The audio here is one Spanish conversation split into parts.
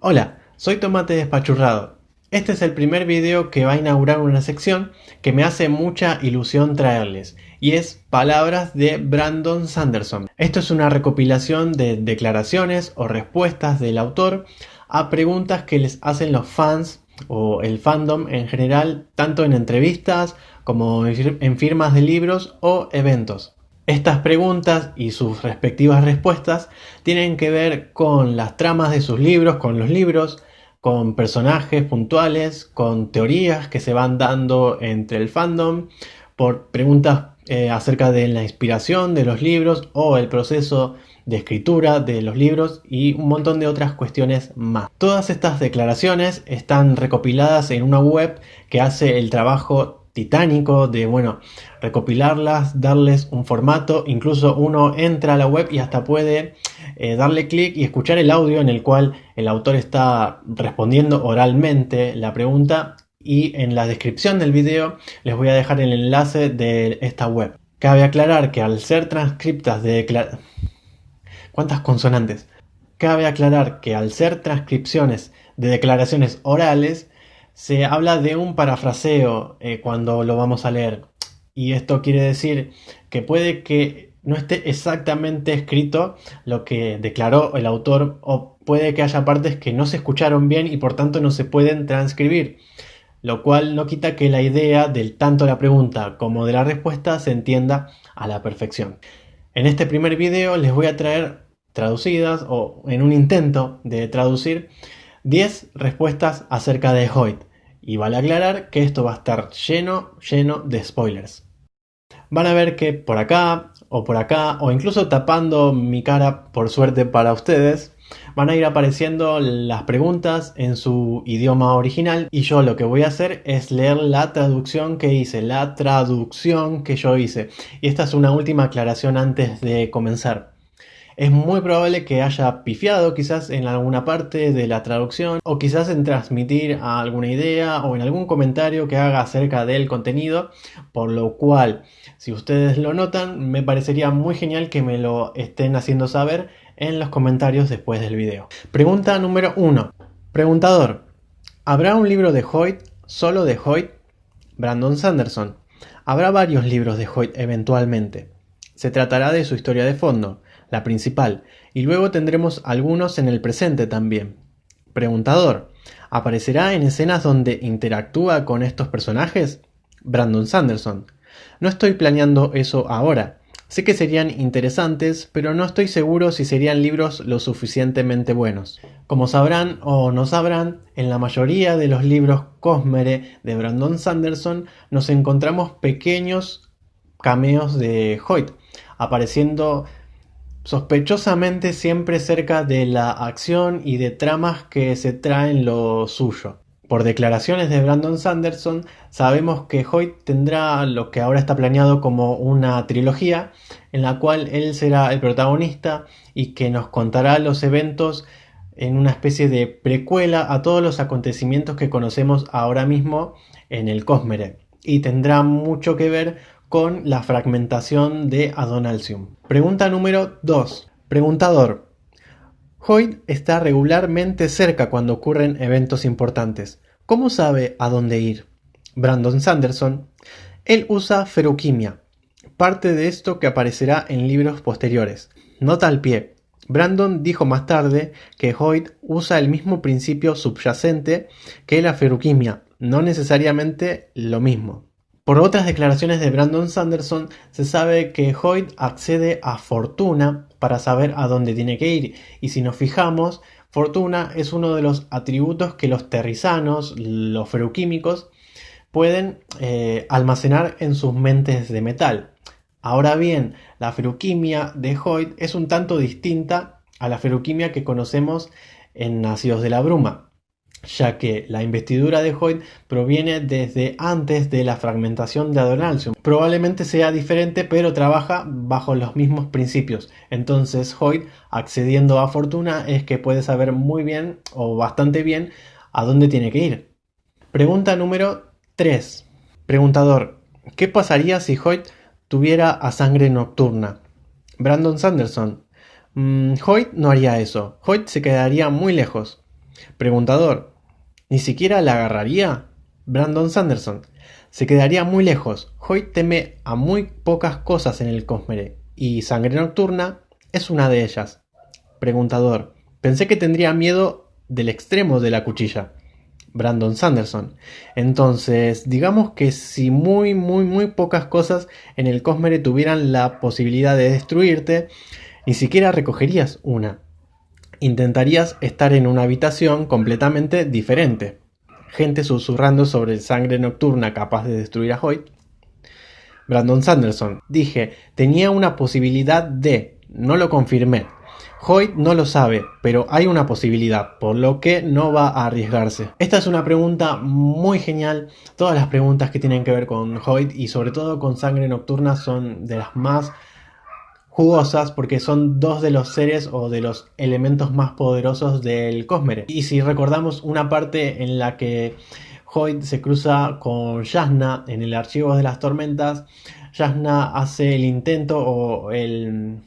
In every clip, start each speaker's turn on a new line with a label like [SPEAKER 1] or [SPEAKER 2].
[SPEAKER 1] Hola, soy Tomate Despachurrado. Este es el primer video que va a inaugurar una sección que me hace mucha ilusión traerles, y es Palabras de Brandon Sanderson. Esto es una recopilación de declaraciones o respuestas del autor a preguntas que les hacen los fans o el fandom en general, tanto en entrevistas como en firmas de libros o eventos. Estas preguntas y sus respectivas respuestas tienen que ver con las tramas de sus libros, con los libros, con personajes puntuales, con teorías que se van dando entre el fandom, por preguntas acerca de la inspiración de los libros o el proceso de escritura de los libros y un montón de otras cuestiones más. Todas estas declaraciones están recopiladas en una web que hace el trabajo titánico de, recopilarlas, darles un formato. Incluso uno entra a la web y hasta puede darle clic y escuchar el audio en el cual el autor está respondiendo oralmente la pregunta, y en la descripción del video les voy a dejar el enlace de esta web. Cabe aclarar que al ser transcriptas de ¿Cuántas consonantes? Cabe aclarar que al ser transcripciones de declaraciones orales, se habla de un parafraseo cuando lo vamos a leer. Y esto quiere decir que puede que no esté exactamente escrito lo que declaró el autor, o puede que haya partes que no se escucharon bien y por tanto no se pueden transcribir, lo cual no quita que la idea del tanto la pregunta como de la respuesta se entienda a la perfección. En este primer video les voy a traer traducidas, o en un intento de traducir, 10 respuestas acerca de Hoyt, y vale aclarar que esto va a estar lleno de spoilers. Van a ver que por acá, o incluso tapando mi cara por suerte para ustedes, van a ir apareciendo las preguntas en su idioma original, y yo lo que voy a hacer es leer la traducción que hice, Y esta es una última aclaración antes de comenzar. Es muy probable que haya pifiado quizás en alguna parte de la traducción, o quizás en transmitir alguna idea o en algún comentario que haga acerca del contenido, por lo cual, si ustedes lo notan, me parecería muy genial que me lo estén haciendo saber en los comentarios después del video. Pregunta número 1. Preguntador: ¿habrá un libro de Hoyt solo de Hoyt? Brandon Sanderson: habrá varios libros de Hoyt eventualmente. Se tratará de su historia de fondo, la principal, y luego tendremos algunos en el presente también. Preguntador: ¿aparecerá en escenas donde interactúa con estos personajes? Brandon Sanderson: no estoy planeando eso ahora. Sé que serían interesantes, pero no estoy seguro si serían libros lo suficientemente buenos. Como sabrán o no sabrán, en la mayoría de los libros Cosmere de Brandon Sanderson nos encontramos pequeños cameos de Hoyt, apareciendo sospechosamente siempre cerca de la acción y de tramas que se traen lo suyo. Por declaraciones de Brandon Sanderson, sabemos que Hoyt tendrá lo que ahora está planeado como una trilogía, en la cual él será el protagonista y que nos contará los eventos en una especie de precuela a todos los acontecimientos que conocemos ahora mismo en el Cosmere, y tendrá mucho que ver con la fragmentación de Adonalsium. Pregunta número 2. Preguntador: Hoyt está regularmente cerca cuando ocurren eventos importantes. ¿Cómo sabe a dónde ir? Brandon Sanderson: él usa feruquimia, parte de esto que aparecerá en libros posteriores. Nota al pie: Brandon dijo más tarde que Hoyt usa el mismo principio subyacente que la feruquimia, no necesariamente lo mismo. Por otras declaraciones de Brandon Sanderson, se sabe que Hoyt accede a Fortuna para saber a dónde tiene que ir, y si nos fijamos, Fortuna es uno de los atributos que los terrisanos, los feruquímicos, pueden almacenar en sus mentes de metal. Ahora bien, la feruquimia de Hoyt es un tanto distinta a la feruquimia que conocemos en Nacidos de la Bruma, ya que la investidura de Hoyt proviene desde antes de la fragmentación de Adonalsium. Probablemente sea diferente, pero trabaja bajo los mismos principios. Entonces Hoyt, accediendo a Fortuna, es que puede saber muy bien, o bastante bien, a dónde tiene que ir. Pregunta número 3. Preguntador: ¿qué pasaría si Hoyt tuviera a sangre nocturna? Brandon Sanderson: Hoyt no haría eso. Hoyt se quedaría muy lejos. Preguntador: ¿ni siquiera la agarraría? Brandon Sanderson: se quedaría muy lejos. Hoyt teme a muy pocas cosas en el Cosmere, y Sangre Nocturna es una de ellas. Preguntador: pensé que tendría miedo del extremo de la cuchilla. Brandon Sanderson: entonces, digamos que si muy pocas cosas en el Cosmere tuvieran la posibilidad de destruirte, ni siquiera recogerías una. Intentarías estar en una habitación completamente diferente. Gente susurrando sobre Sangre Nocturna capaz de destruir a Hoyt. Brandon Sanderson: dije, tenía una posibilidad de, no lo confirmé. Hoyt no lo sabe, pero hay una posibilidad, por lo que no va a arriesgarse. Esta es una pregunta muy genial. Todas las preguntas que tienen que ver con Hoyt y sobre todo con Sangre Nocturna son de las más jugosas porque son dos de los seres o de los elementos más poderosos del Cosmere. Y si recordamos una parte en la que Hoyt se cruza con Jasnah en el Archivo de las Tormentas, Jasnah hace el intento o el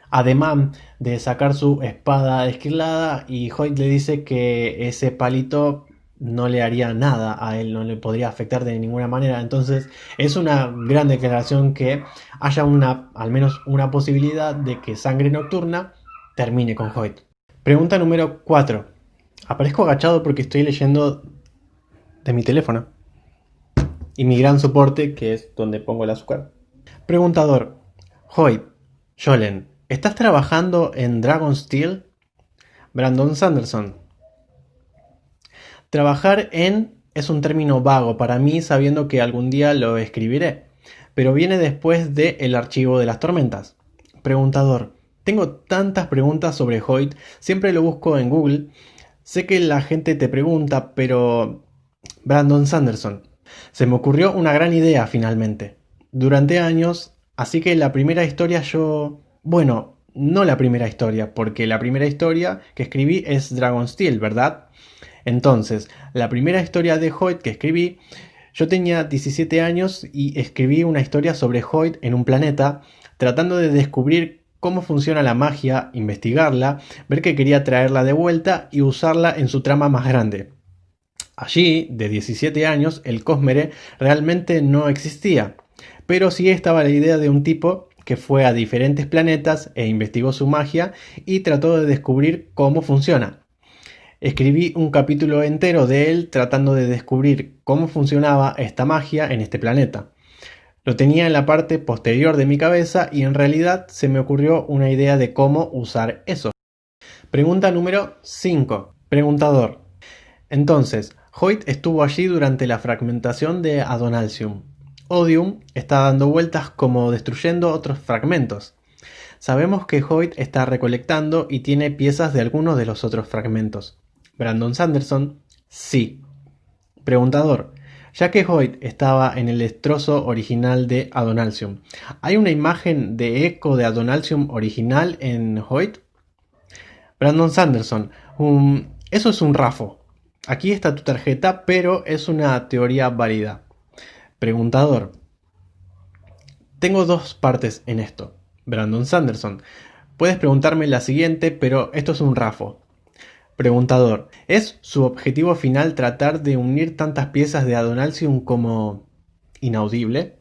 [SPEAKER 1] ademán de sacar su espada esquilada y Hoyt le dice que ese palito no le haría nada a él, no le podría afectar de ninguna manera. Entonces es una gran declaración que haya al menos una posibilidad de que Sangre Nocturna termine con Hoyt. Pregunta número 4. Aparezco agachado porque estoy leyendo de mi teléfono y mi gran soporte, que es donde pongo el azúcar. Preguntador: Hoyt, Jolen, ¿estás trabajando en Dragonsteel? Brandon Sanderson: trabajar en es un término vago para mí, sabiendo que algún día lo escribiré, pero viene después de El Archivo de las Tormentas. Preguntador: tengo tantas preguntas sobre Hoyt, siempre lo busco en Google. Sé que la gente te pregunta, pero... Brandon Sanderson: se me ocurrió una gran idea finalmente. Durante años, así que la primera historia yo... Bueno, no la primera historia, porque la primera historia que escribí es Dragonsteel, ¿verdad? Entonces, la primera historia de Hoyt que escribí, yo tenía 17 años y escribí una historia sobre Hoyt en un planeta, tratando de descubrir cómo funciona la magia, investigarla, ver que quería traerla de vuelta y usarla en su trama más grande. Allí, de 17 años, el Cosmere realmente no existía, pero sí estaba la idea de un tipo que fue a diferentes planetas e investigó su magia y trató de descubrir cómo funciona. Escribí un capítulo entero de él tratando de descubrir cómo funcionaba esta magia en este planeta. Lo tenía en la parte posterior de mi cabeza y en realidad se me ocurrió una idea de cómo usar eso. Pregunta número 5. Preguntador: entonces, Hoyt estuvo allí durante la fragmentación de Adonalsium. Odium está dando vueltas como destruyendo otros fragmentos. Sabemos que Hoyt está recolectando y tiene piezas de algunos de los otros fragmentos. Brandon Sanderson: sí. Preguntador: ya que Hoyt estaba en el destrozo original de Adonalsium, ¿hay una imagen de eco de Adonalsium original en Hoyt? Brandon Sanderson: eso es un rafo. Aquí está tu tarjeta, pero es una teoría válida. Preguntador: tengo dos partes en esto. Brandon Sanderson: puedes preguntarme la siguiente, pero esto es un rafo. Preguntador: ¿es su objetivo final tratar de unir tantas piezas de Adonalsium como... inaudible?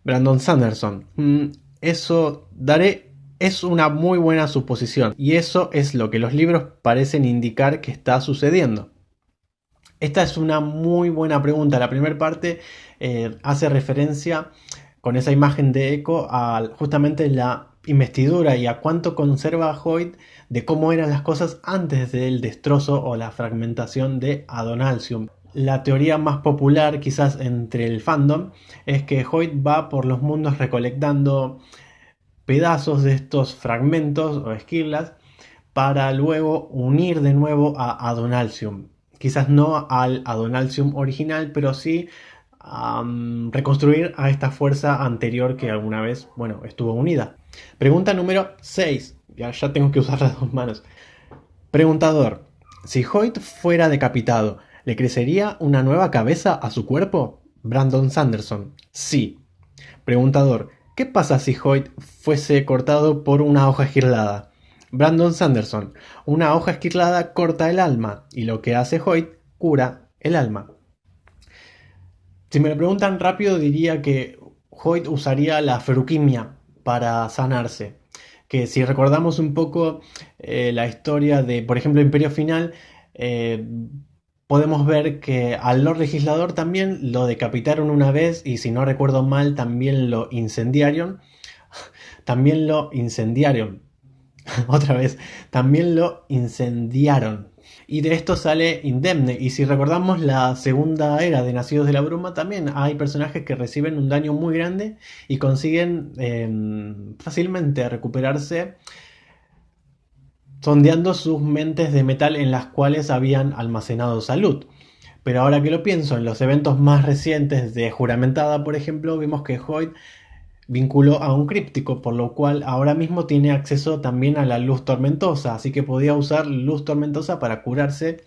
[SPEAKER 1] Brandon Sanderson: eso daré... es una muy buena suposición, y eso es lo que los libros parecen indicar que está sucediendo. Esta es una muy buena pregunta. La primera parte hace referencia con esa imagen de Eco a justamente la investidura y a cuánto conserva Hoyt de cómo eran las cosas antes del destrozo o la fragmentación de Adonalsium. La teoría más popular quizás entre el fandom es que Hoyt va por los mundos recolectando pedazos de estos fragmentos o esquirlas para luego unir de nuevo a Adonalsium. Quizás no al Adonalsium original, pero sí reconstruir a esta fuerza anterior que alguna vez, bueno, estuvo unida. Pregunta número 6. Ya tengo que usar las dos manos. Preguntador: si Hoyt fuera decapitado, ¿le crecería una nueva cabeza a su cuerpo? Brandon Sanderson: sí. Preguntador: ¿qué pasa si Hoyt fuese cortado por una hoja esquirlada? Brandon Sanderson. Una hoja esquilada corta el alma, y lo que hace Hoyt cura el alma. Si me lo preguntan rápido, diría que Hoyt usaría la feruquimia para sanarse. Que si recordamos un poco la historia de, por ejemplo, Imperio Final, eh, podemos ver que al Lord Legislador también lo decapitaron una vez y si no recuerdo mal también lo incendiaron. También lo incendiaron. Otra vez, también lo incendiaron. Y de esto sale indemne. Y si recordamos la segunda era de Nacidos de la Bruma, también hay personajes que reciben un daño muy grande y consiguen fácilmente recuperarse sondeando sus mentes de metal en las cuales habían almacenado salud. Pero ahora que lo pienso, en los eventos más recientes de Juramentada, por ejemplo, vemos que Hoyt vinculó a un críptico, por lo cual ahora mismo tiene acceso también a la luz tormentosa, así que podía usar luz tormentosa para curarse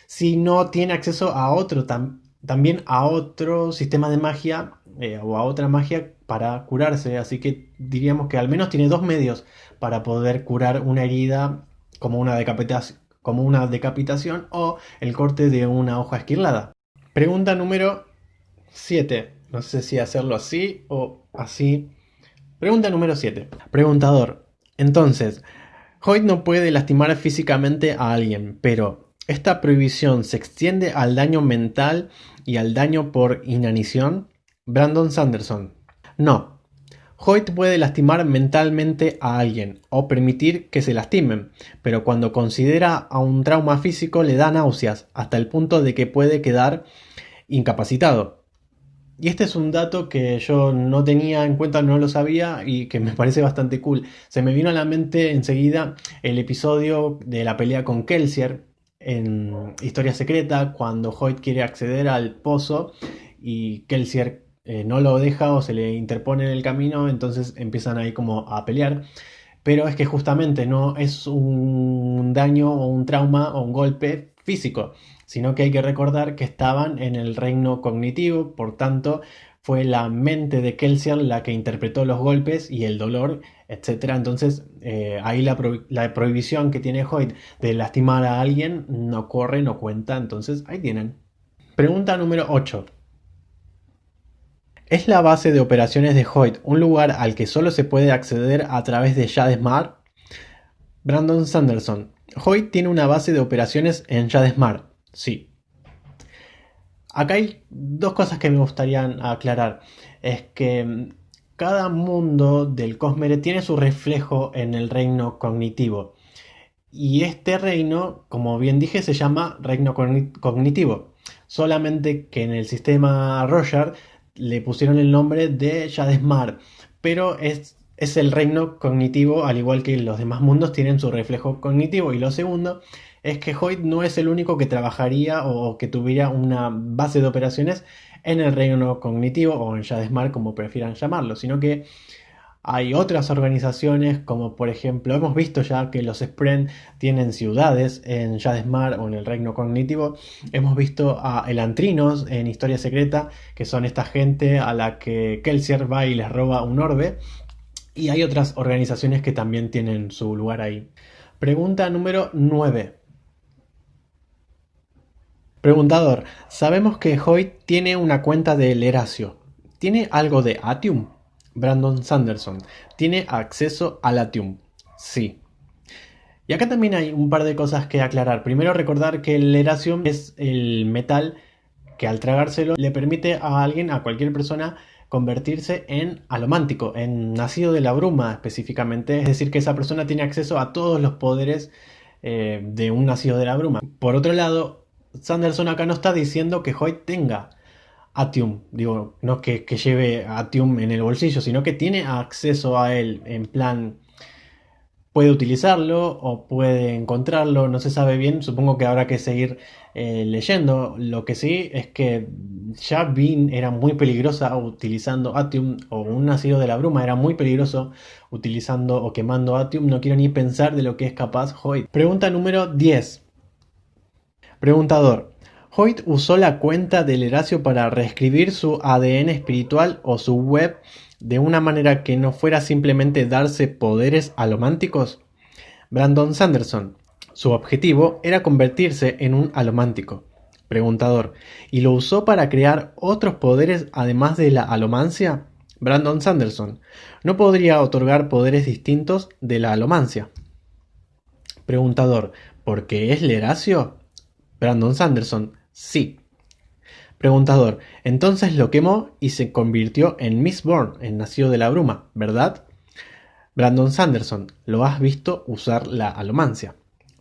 [SPEAKER 1] si no tiene acceso a otro también a otro sistema de magia o a otra magia para curarse, así que diríamos que al menos tiene dos medios para poder curar una herida como una decapitación o el corte de una hoja esquilada. Pregunta número 7. No sé si hacerlo así o así. Pregunta número 7. Preguntador. Entonces, Hoyt no puede lastimar físicamente a alguien, pero ¿esta prohibición se extiende al daño mental y al daño por inanición? Brandon Sanderson. No. Hoyt puede lastimar mentalmente a alguien o permitir que se lastimen, pero cuando considera a un trauma físico le da náuseas hasta el punto de que puede quedar incapacitado. Y este es un dato que yo no tenía en cuenta, no lo sabía y que me parece bastante cool. Se me vino a la mente enseguida el episodio de la pelea con Kelsier en Historia Secreta, cuando Hoyt quiere acceder al pozo y Kelsier no lo deja o se le interpone en el camino, entonces empiezan ahí como a pelear. Pero es que justamente no es un daño o un trauma o un golpe físico, sino que hay que recordar que estaban en el reino cognitivo, por tanto fue la mente de Kelsier la que interpretó los golpes y el dolor, etcétera. Entonces ahí la prohibición que tiene Hoyt de lastimar a alguien no corre, no cuenta, entonces ahí tienen. Pregunta número 8. ¿Es la base de operaciones de Hoyt un lugar al que solo se puede acceder a través de Shadesmar? Brandon Sanderson. Hoyt tiene una base de operaciones en Shadesmar. Sí. Acá hay dos cosas que me gustaría aclarar. Es que cada mundo del Cosmere tiene su reflejo en el reino cognitivo. Y este reino, como bien dije, se llama reino cognitivo. Solamente que en el sistema Roger le pusieron el nombre de Shadesmar. Pero es el reino cognitivo, al igual que los demás mundos tienen su reflejo cognitivo. Y lo segundo es que Hoyt no es el único que trabajaría o que tuviera una base de operaciones en el reino cognitivo o en Shadesmar, como prefieran llamarlo, sino que hay otras organizaciones como por ejemplo hemos visto ya que los Spren tienen ciudades en Shadesmar o en el reino cognitivo. Hemos visto a Elantrinos en Historia Secreta, que son esta gente a la que Kelsier va y les roba un orbe. Y hay otras organizaciones que también tienen su lugar ahí. Pregunta número 9. Preguntador, sabemos que Hoyt tiene una cuenta de Leracio. ¿Tiene algo de Atium? Brandon Sanderson. ¿Tiene acceso a Latium? Sí. Y acá también hay un par de cosas que aclarar. Primero recordar que el Leracium es el metal que al tragárselo le permite a alguien, a cualquier persona, convertirse en alomántico, en nacido de la bruma específicamente. Es decir, que esa persona tiene acceso a todos los poderes de un nacido de la bruma. Por otro lado, Sanderson acá no está diciendo que Hoyt tenga Atium, digo, no que lleve Atium en el bolsillo, sino que tiene acceso a él, en plan, puede utilizarlo o puede encontrarlo, no se sabe bien, supongo que habrá que seguir leyendo. Lo que sí es que ya Bean era muy peligrosa utilizando Atium, o un nacido de la bruma era muy peligroso utilizando o quemando Atium, no quiero ni pensar de lo que es capaz Hoyt. Pregunta número 10. Preguntador. ¿Hoyt usó la cuenta del Leracio para reescribir su ADN espiritual o su web de una manera que no fuera simplemente darse poderes alománticos? Brandon Sanderson. Su objetivo era convertirse en un alomántico. Preguntador. ¿Y lo usó para crear otros poderes además de la alomancia? Brandon Sanderson. No podría otorgar poderes distintos de la alomancia. Preguntador. ¿Por qué es Leracio? Brandon Sanderson. Sí. Preguntador. Entonces lo quemó y se convirtió en Mistborn, en Nacido de la Bruma, ¿verdad? Brandon Sanderson. ¿Lo has visto usar la alomancia?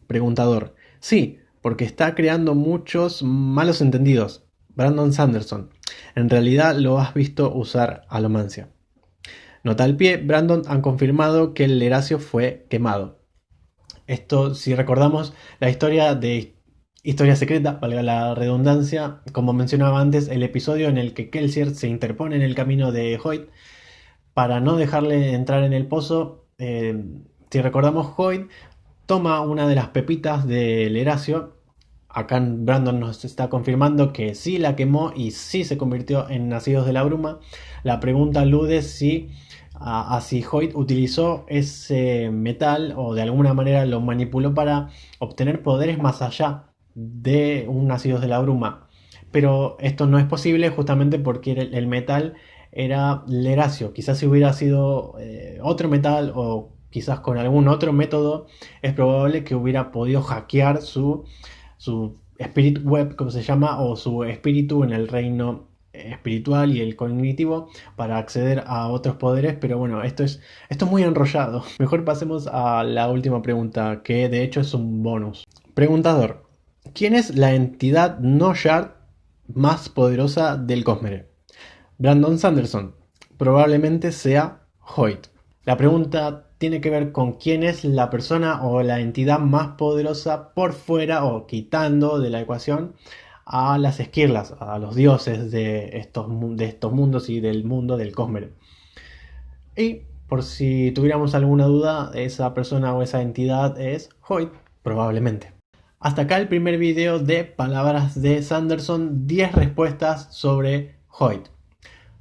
[SPEAKER 1] Preguntador. Sí, porque está creando muchos malos entendidos. Brandon Sanderson. En realidad lo has visto usar alomancia. Nota al pie, Brandon han confirmado que el Leracio fue quemado. Esto, si recordamos la historia de Historia Secreta, valga la redundancia, como mencionaba antes, el episodio en el que Kelsier se interpone en el camino de Hoyt para no dejarle entrar en el pozo. Si recordamos, Hoyt toma una de las pepitas del Leracio. Acá Brandon nos está confirmando que sí la quemó y sí se convirtió en Nacidos de la Bruma. La pregunta alude a si Hoyt utilizó ese metal o de alguna manera lo manipuló para obtener poderes más allá de un Nacidos de la Bruma. Pero esto no es posible justamente porque el metal era Leracio. Quizás si hubiera sido otro metal o quizás con algún otro método, es probable que hubiera podido hackear su Spirit Web, como se llama, o su espíritu en el reino espiritual y el cognitivo para acceder a otros poderes, pero bueno, esto es muy enrollado. Mejor pasemos a la última pregunta, que de hecho es un bonus. Preguntador. ¿Quién es la entidad no Shard más poderosa del Cosmere? Brandon Sanderson. Probablemente sea Hoyt. La pregunta tiene que ver con quién es la persona o la entidad más poderosa por fuera o quitando de la ecuación a las esquirlas, a los dioses de estos mundos y del mundo del Cosmere. Y por si tuviéramos alguna duda, esa persona o esa entidad es Hoyt, probablemente. Hasta acá el primer video de palabras de Sanderson, 10 respuestas sobre Hoyt.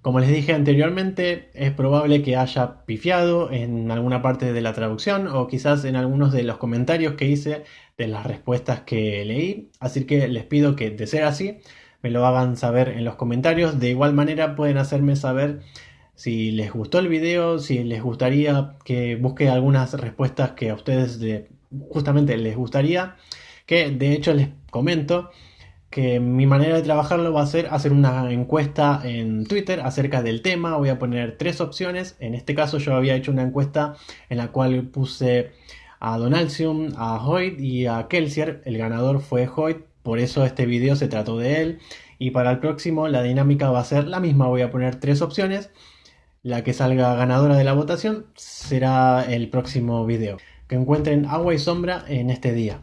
[SPEAKER 1] Como les dije anteriormente, es probable que haya pifiado en alguna parte de la traducción o quizás en algunos de los comentarios que hice de las respuestas que leí, así que les pido que, de ser así, me lo hagan saber en los comentarios. De igual manera pueden hacerme saber si les gustó el video, si les gustaría que busque algunas respuestas que a ustedes justamente les gustaría, que de hecho les comento que mi manera de trabajarlo va a ser hacer una encuesta en Twitter acerca del tema. Voy a poner 3 opciones. En este caso yo había hecho una encuesta en la cual puse a Donalcium, a Hoyt y a Kelsier. El ganador fue Hoyt, por eso este video se trató de él. Y para el próximo la dinámica va a ser la misma. Voy a poner 3 opciones. La que salga ganadora de la votación será el próximo video. Que encuentren agua y sombra en este día.